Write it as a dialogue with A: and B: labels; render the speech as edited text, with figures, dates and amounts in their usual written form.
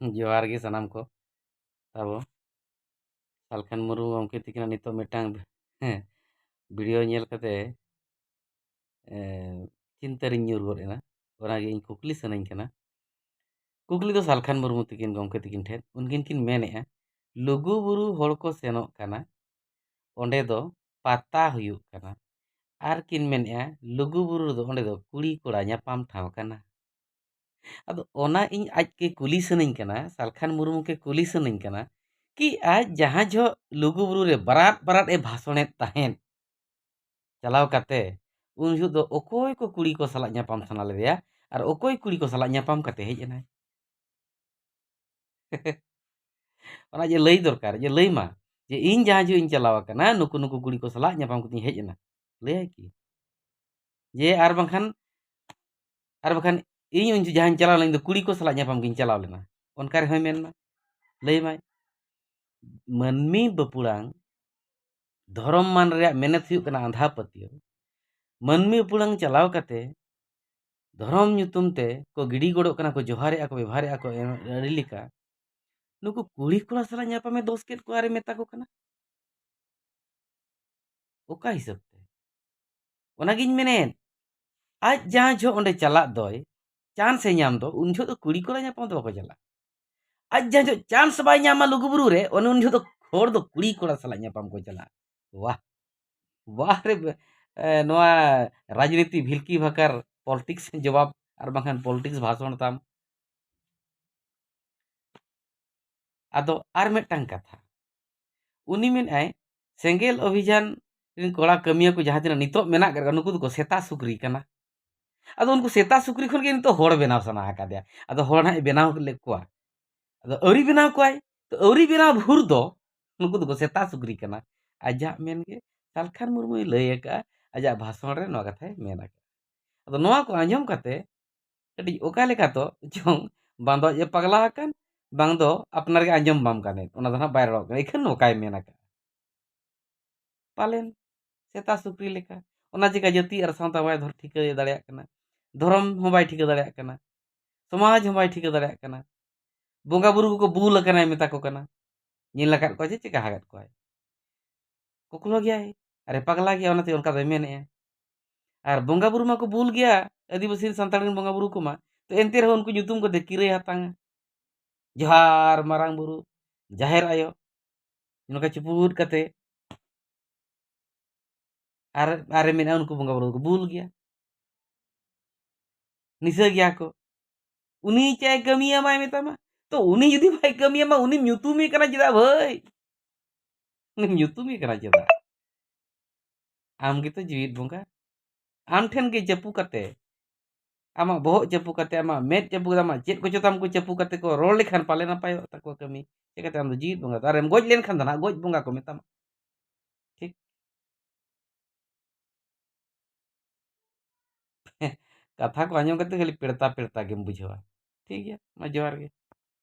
A: जोहार गे सानाम को ताबो सालखान मुरु गomke तिकिना नितो मिटांग वीडियो नेल कते चिंता रिñ ñur गोद एना ओनागे इन कुकली सनाኝ कना कुकली दो सालखान मुरमु तिकिन गomke तिकिन ठेन उनकिन किन मेनेआ लुगु बुरु हड़ को सेनोग कना ओंडे दो पाता हुयुग कना आर किन मेनेआ लुगु बुरु दो ओंडे दो कुड़ी कोड़ा ñापाम ठाव कना अदो ओना इन आज के कुली सनाኝ कना सालखान मुरमु के कुली सनाኝ कना कि आज जहाँ जो लुगु बुरु रे बरात बरात ए भाषणे ताहेन चलाव काते उन जुग दो ओकोय को कुड़ी को सलाह ñापाम सना लेया और ओकोय कुड़ी को सलाह ñापाम काते हेज एनाय ओना जे लई दरकार जे लई मा जे इन जहाँ जो इन चलाव कना नुकु नुकु कुड़ी को सलाह ñापाम कती हेज एना लई की जे आर बखान इन उन जहाँ चलाव लेन दो कुड़ी को सलाह ñापाम किन चलाव लेना उनका रे होय मेन मा लई माय मनमी बपुड़ांग धर्म मान रे मेहनत हुयुग कना आंधा पतियो मनमी बपुड़ांग चलाव काते धर्म nyutum ते को गिड़ी गोड़ो कना को जोहारे को व्यवहारे को अड़ी लेका नुकु कुड़ी कोड़ा सला ñापामे दोष केट को आरे मेता को कना ओका हिसाब ते ओनागिन मेनेन आज जहाँ जो ओंडे चला दोय चांस ए ñाम दो उन जो कुड़ी कोड़ा ñापाम दो बाको चला आज जहाँ जो चांस बाय ñामा लुगुबुरु रे उन जो होड़ दो कुड़ी कोड़ा सला ñापाम को चला वाह वाह रे नोआ राजनीति भिलकी भाकर पॉलिटिक्स जवाब और बाखान पॉलिटिक्स भाषण ताम आदो आर मेटांग कथा उनी मेन आय सेंगेल अभियान रिन कोड़ा कमिया को जहाँ तिना नितो मेना कर नुकु को सेता सुक्री कना आदो उनको सेता सुक्री खन के नितो होड़ बेनाव सना आकादया आदो होड़ ना बेनाव ले कोआ आदो औरी बेनाव कोय तो औरी बेनाव भूर दो नुकु को सेता सुक्री कना आजा मेन के सालखान मुर्मु लय का आजा भाषण रे नो कथा मेना आदो नोआ को आंजम काते कटी ओका लेका तो जों बांदो जे पगला हकन बांग दो अपनार के आंजम बाम काने ओना दना बाय रड़ो एखन नोकाय मेना का पालेन सेता सुक्री लेका ओना चिका जति आर सावता बाय धर ठिका दाड़िया कना धर्म हो बाय ठिका दाड़िया कना समाज हो बाय ठिका दाड़िया कना बोंगा बुरु को बुल कना मेता को कना ᱧᱮᱞ ᱟᱠᱟᱫ ᱠᱚᱣᱟ ᱡᱮ ᱪᱮᱠᱟ ᱟᱠᱟᱫ ᱠᱚᱣᱟᱭ ᱠᱩᱠᱞᱚ ᱜᱮᱭᱟᱭ ᱟᱨᱮ ᱯᱟᱜᱞᱟ ᱜᱮᱭᱟ ᱚᱱᱟᱛᱮ ᱚᱱᱠᱟ ᱫᱚᱭ ᱢᱮᱱᱮᱜᱼᱟ ᱟᱨ ᱵᱚᱸᱜᱟ ᱵᱩᱨᱩ ᱢᱟᱠᱚ ᱵᱩᱞ ᱜᱮᱭᱟ ᱟᱹᱫᱤᱵᱟᱹᱥᱤ ᱥᱟᱱᱛᱟᱲ ᱨᱮᱱ ᱵᱚᱸᱜᱟ ᱵᱩᱨᱩ ᱠᱚᱢᱟ तो एनते रहो उनको nyutum को दे किरे हातांगा जोहार मारांग बुरु जाहेर आयो नोका चुपुट कते आरे मेना उनको बंगा बुरु को भूल गया निशा गया को उनी चाहे कमिया माय मेतामा तो उनी यदि भाई कमिया मा उनी nyutumi कना चेदा भाई उनी nyutumi कना चेदा आम के तो जीवित बंगा आम ठेन के चपू कते आमा बहुत चपू कते आमा मेट चपू आमा चेत को चोताम को चपू कते को रोल लेखान पाले ना पायो ताको कमी चेकाते आम जीवित बंगा अरे गोज लेन खान दना गोज बंगा को मेतामा ठीक कथा को आंजम कते खाली पेड़ता पेड़ता गेम बुझवा ठीक है मा जोहार गे